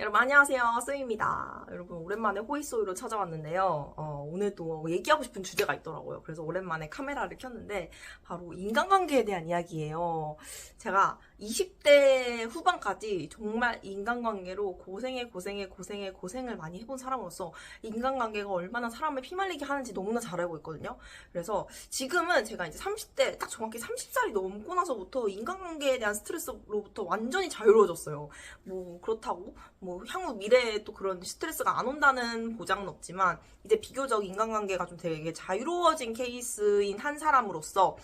여러분 안녕하세요, 쓰입니다. 여러분 오랜만에 호이소이로 찾아왔는데요. 오늘도 얘기하고 싶은 주제가 있더라고요. 그래서 오랜만에 카메라를 켰는데 바로 인간관계에 대한 이야기예요. 제가 20대 후반까지 정말 인간관계로 고생을 많이 해본 사람으로서 인간관계가 얼마나 사람을 피말리게 하는지 너무나 잘 알고 있거든요. 그래서 지금은 제가 이제 30대 딱 정확히 30살이 넘고 나서부터 인간관계에 대한 스트레스로부터 완전히 자유로워졌어요. 뭐 그렇다고 뭐 향후 미래에 또 그런 스트레스가 안 온다는 보장은 없지만 이제 비교적 인간관계가 좀 되게 자유로워진 케이스인 한 사람으로서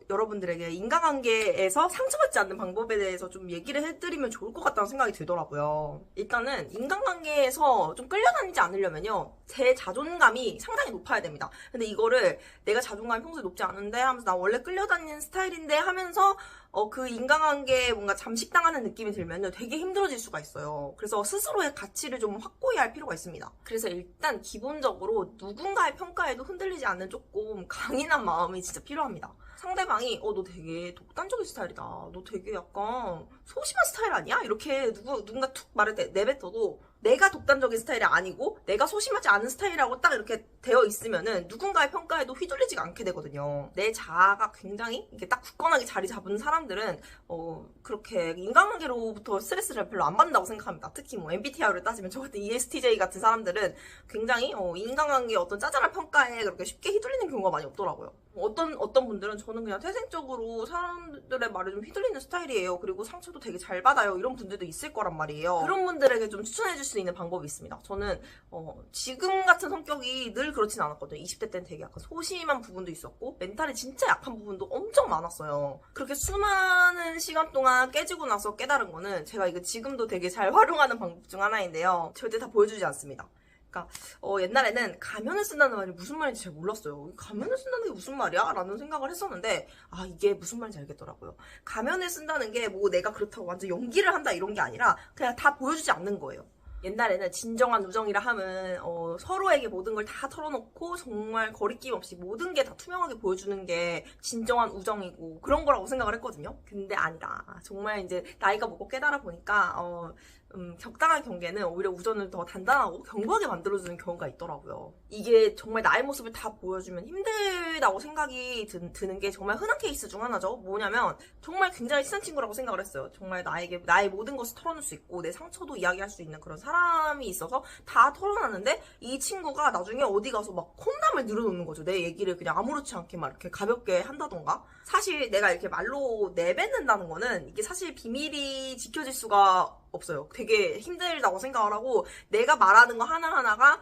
여러분들에게 인간관계에서 상처받지 않는 방법에 대해서 좀 얘기를 해드리면 좋을 것 같다는 생각이 들더라고요. 일단은 인간관계에서 좀 끌려다니지 않으려면요, 제 자존감이 상당히 높아야 됩니다. 근데 이거를 내가 자존감이 평소에 높지 않은데 하면서 나 원래 끌려다니는 스타일인데 하면서 그 인간관계에 뭔가 잠식당하는 느낌이 들면요, 되게 힘들어질 수가 있어요. 그래서 스스로의 가치를 좀 확고히 할 필요가 있습니다. 그래서 일단 기본적으로 누군가의 평가에도 흔들리지 않는 조금 강인한 마음이 진짜 필요합니다. 상대방이 너 되게 독단적인 스타일이다, 너 되게 약간 소심한 스타일 아니야? 이렇게 누군가 툭 말을 내뱉어도 내가 독단적인 스타일이 아니고 내가 소심하지 않은 스타일이라고 딱 이렇게 되어 있으면은 누군가의 평가에도 휘둘리지가 않게 되거든요. 내 자아가 굉장히 이게 딱 굳건하게 자리 잡은 사람들은 그렇게 인간관계로부터 스트레스를 별로 안 받는다고 생각합니다. 특히 뭐 MBTI를 따지면 저 같은 ESTJ 같은 사람들은 굉장히 인간관계의 어떤 짜잘한 평가에 그렇게 쉽게 휘둘리는 경우가 많이 없더라고요. 어떤 분들은 저는 그냥 태생적으로 사람들의 말에 좀 휘둘리는 스타일이에요, 그리고 상처도 되게 잘 받아요, 이런 분들도 있을 거란 말이에요. 그런 분들에게 좀 추천해줄 수 있는 방법이 있습니다. 저는 지금 같은 성격이 늘 그렇진 않았거든요. 20대 때는 되게 약간 소심한 부분도 있었고 멘탈이 진짜 약한 부분도 엄청 많았어요. 그렇게 수많은 시간 동안 깨지고 나서 깨달은 거는, 제가 이거 지금도 되게 잘 활용하는 방법 중 하나인데요, 절대 다 보여주지 않습니다. 그러니까 옛날에는 가면을 쓴다는 말이 무슨 말인지 잘 몰랐어요. 가면을 쓴다는 게 무슨 말이야? 라는 생각을 했었는데 이게 무슨 말인지 알겠더라고요. 가면을 쓴다는 게 뭐 내가 그렇다고 완전 연기를 한다 이런 게 아니라 그냥 다 보여주지 않는 거예요. 옛날에는 진정한 우정이라 하면 서로에게 모든 걸 다 털어놓고 정말 거리낌 없이 모든 게 다 투명하게 보여주는 게 진정한 우정이고 그런 거라고 생각을 했거든요. 근데 아니다. 정말 이제 나이가 먹고 깨달아 보니까 적당한 경계는 오히려 우정을 더 단단하고 견고하게 만들어주는 경우가 있더라고요. 이게 정말 나의 모습을 다 보여주면 힘들다고 생각이 드는 게 정말 흔한 케이스 중 하나죠. 뭐냐면 정말 굉장히 친한 친구라고 생각을 했어요. 정말 나에게 나의 모든 것을 털어놓을 수 있고 내 상처도 이야기할 수 있는 그런 사람이 있어서 다 털어놨는데 이 친구가 나중에 어디 가서 막 콩담을 늘어놓는 거죠. 내 얘기를 그냥 아무렇지 않게 막 이렇게 가볍게 한다던가. 사실 내가 이렇게 말로 내뱉는다는 거는 이게 사실 비밀이 지켜질 수가 없어요. 되게 힘들다고 생각을 하고 내가 말하는 거 하나하나가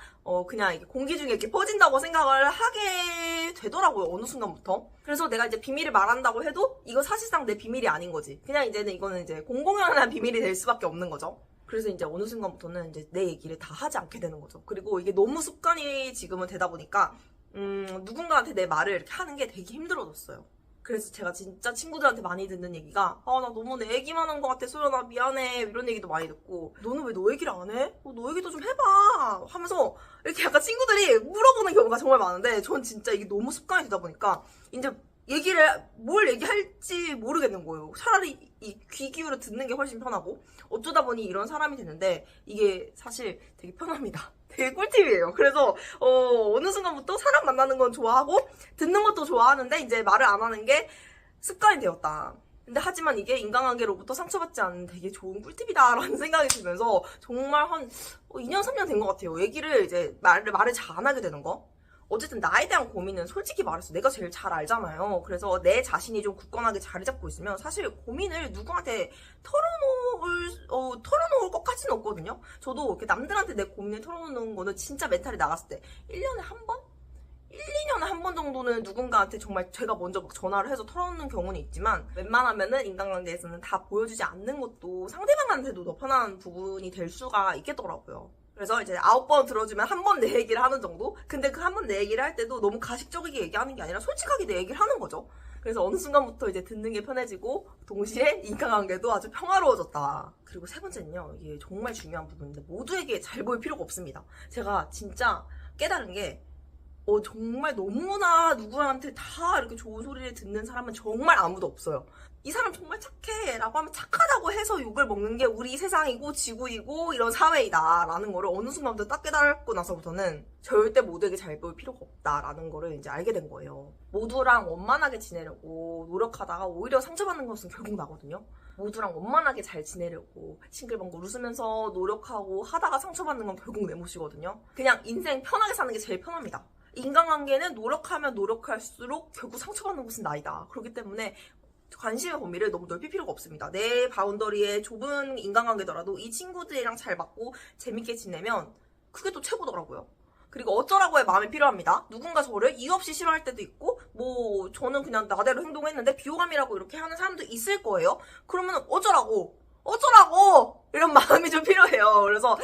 그냥 이게 공기 중에 이렇게 퍼진다고 생각을 하게 되더라고요, 어느 순간부터. 그래서 내가 이제 비밀을 말한다고 해도 이거 사실상 내 비밀이 아닌 거지. 그냥 이제는 이거는 이제 공공연한 비밀이 될 수밖에 없는 거죠. 그래서 이제 어느 순간부터는 이제 내 얘기를 다 하지 않게 되는 거죠. 그리고 이게 너무 습관이 지금은 되다 보니까 누군가한테 내 말을 이렇게 하는 게 되게 힘들어졌어요. 그래서 제가 진짜 친구들한테 많이 듣는 얘기가 나 너무 내 얘기만 한 것 같아, 소연아 미안해, 이런 얘기도 많이 듣고, 너는 왜 너 얘기를 안 해? 너 얘기도 좀 해봐 하면서 이렇게 약간 친구들이 물어보는 경우가 정말 많은데, 전 진짜 이게 너무 습관이 되다 보니까 이제 뭘 얘기할지 모르겠는 거예요. 차라리 이 귀 기울여 듣는 게 훨씬 편하고, 어쩌다 보니 이런 사람이 됐는데 이게 사실 되게 편합니다. 되게 꿀팁이에요. 그래서 어느 순간부터 사람 만나는 건 좋아하고 듣는 것도 좋아하는데 이제 말을 안 하는 게 습관이 되었다. 근데 하지만 이게 인간관계로부터 상처받지 않는 되게 좋은 꿀팁이다라는 생각이 들면서 정말 한 2년 3년 된 것 같아요. 얘기를 이제 말을 잘 안 하게 되는 거. 어쨌든 나에 대한 고민은 솔직히 말해서 내가 제일 잘 알잖아요. 그래서 내 자신이 좀 굳건하게 자리 잡고 있으면 사실 고민을 누구한테 털어놓을 것까지는 없거든요. 저도 이렇게 남들한테 내 고민을 털어놓는 거는 진짜 멘탈이 나갔을 때 1년에 한 번? 1, 2년에 한 번 정도는 누군가한테 정말 제가 먼저 막 전화를 해서 털어놓는 경우는 있지만, 웬만하면은 인간관계에서는 다 보여주지 않는 것도 상대방한테도 더 편한 부분이 될 수가 있겠더라고요. 그래서 이제 9번 들어주면 한 번 내 얘기를 하는 정도? 근데 그 한 번 내 얘기를 할 때도 너무 가식적이게 얘기하는 게 아니라 솔직하게 내 얘기를 하는 거죠. 그래서 어느 순간부터 이제 듣는 게 편해지고 동시에 인간관계도 아주 평화로워졌다. 그리고 세 번째는요, 이게 정말 중요한 부분인데 모두에게 잘 보일 필요가 없습니다. 제가 진짜 깨달은 게 정말 너무나 누구한테 다 이렇게 좋은 소리를 듣는 사람은 정말 아무도 없어요. 이 사람 정말 착해 라고 하면 착하다고 해서 욕을 먹는 게 우리 세상이고 지구이고 이런 사회이다 라는 거를 어느 순간부터 딱 깨닫고 나서부터는 절대 모두에게 잘 보일 필요가 없다라는 거를 이제 알게 된 거예요. 모두랑 원만하게 지내려고 노력하다가 오히려 상처받는 것은 결국 나거든요. 모두랑 원만하게 잘 지내려고 싱글벙글 웃으면서 노력하고 하다가 상처받는 건 결국 내 몫이거든요. 그냥 인생 편하게 사는 게 제일 편합니다. 인간관계는 노력하면 노력할수록 결국 상처받는 것은 나이다. 그렇기 때문에 관심의 범위를 너무 넓힐 필요가 없습니다. 내 바운더리에 좁은 인간관계더라도 이 친구들이랑 잘 맞고 재밌게 지내면 그게 또 최고더라고요. 그리고 어쩌라고의 마음이 필요합니다. 누군가 저를 이유 없이 싫어할 때도 있고 뭐 저는 그냥 나대로 행동했는데 비호감이라고 이렇게 하는 사람도 있을 거예요. 그러면 어쩌라고 이런 마음이 좀 필요해요. 그래서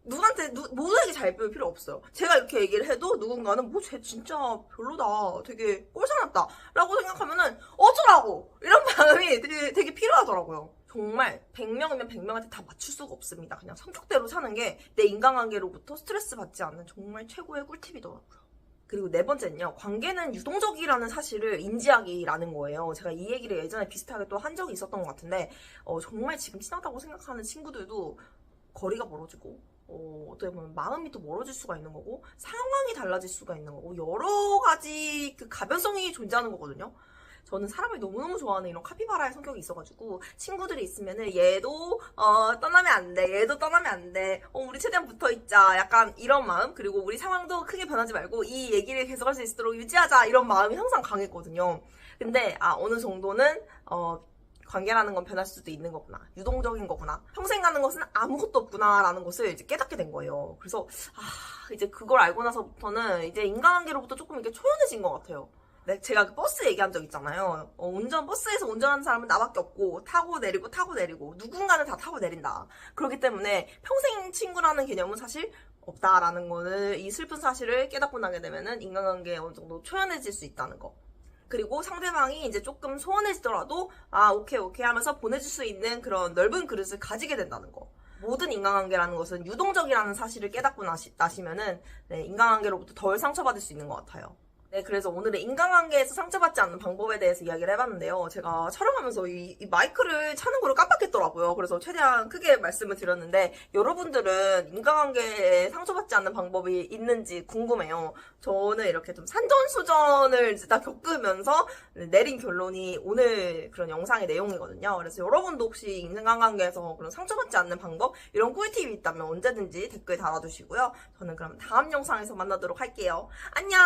누구한테 모두에게 잘 보일 필요 없어요. 제가 이렇게 얘기를 해도 누군가는 뭐 쟤 진짜 별로다, 되게 꼴사납다 라고 생각하면은 어쩌라고 이런 마음이 되게 필요하더라고요. 정말 100명이면 100명한테 다 맞출 수가 없습니다. 그냥 성격대로 사는 게 내 인간관계로부터 스트레스 받지 않는 정말 최고의 꿀팁이더라고요. 그리고 네 번째는요, 관계는 유동적이라는 사실을 인지하기라는 거예요. 제가 이 얘기를 예전에 비슷하게 또 한 적이 있었던 것 같은데 정말 지금 친하다고 생각하는 친구들도 거리가 멀어지고 어떻게 보면 마음이 또 멀어질 수가 있는 거고 상황이 달라질 수가 있는 거고 여러 가지 그 가변성이 존재하는 거거든요. 저는 사람을 너무너무 좋아하는 이런 카피바라의 성격이 있어가지고 친구들이 있으면은 얘도 떠나면 안 돼, 얘도 떠나면 안 돼, 우리 최대한 붙어있자, 약간 이런 마음. 그리고 우리 상황도 크게 변하지 말고 이 얘기를 계속할 수 있도록 유지하자, 이런 마음이 항상 강했거든요. 근데 어느 정도는 관계라는 건 변할 수도 있는 거구나, 유동적인 거구나, 평생 가는 것은 아무것도 없구나 라는 것을 이제 깨닫게 된 거예요. 그래서 이제 그걸 알고 나서부터는 이제 인간관계로부터 조금 이렇게 초연해진 것 같아요. 네, 제가 그 버스 얘기한 적 있잖아요. 버스에서 운전하는 사람은 나밖에 없고 타고 내리고 누군가는 다 타고 내린다. 그렇기 때문에 평생 친구라는 개념은 사실 없다라는 거를, 이 슬픈 사실을 깨닫고 나게 되면은 인간관계에 어느 정도 초연해질 수 있다는 거. 그리고 상대방이 이제 조금 소원해지더라도 오케이 하면서 보내줄 수 있는 그런 넓은 그릇을 가지게 된다는 거. 모든 인간관계라는 것은 유동적이라는 사실을 깨닫고 나시면은 인간관계로부터 덜 상처받을 수 있는 것 같아요. 네, 그래서 오늘은 인간관계에서 상처받지 않는 방법에 대해서 이야기를 해봤는데요. 제가 촬영하면서 이 마이크를 차는 거를 깜빡했더라고요. 그래서 최대한 크게 말씀을 드렸는데 여러분들은 인간관계에 상처받지 않는 방법이 있는지 궁금해요. 저는 이렇게 좀 산전수전을 다 겪으면서 내린 결론이 오늘 그런 영상의 내용이거든요. 그래서 여러분도 혹시 인간관계에서 그런 상처받지 않는 방법, 이런 꿀팁이 있다면 언제든지 댓글 달아주시고요. 저는 그럼 다음 영상에서 만나도록 할게요. 안녕!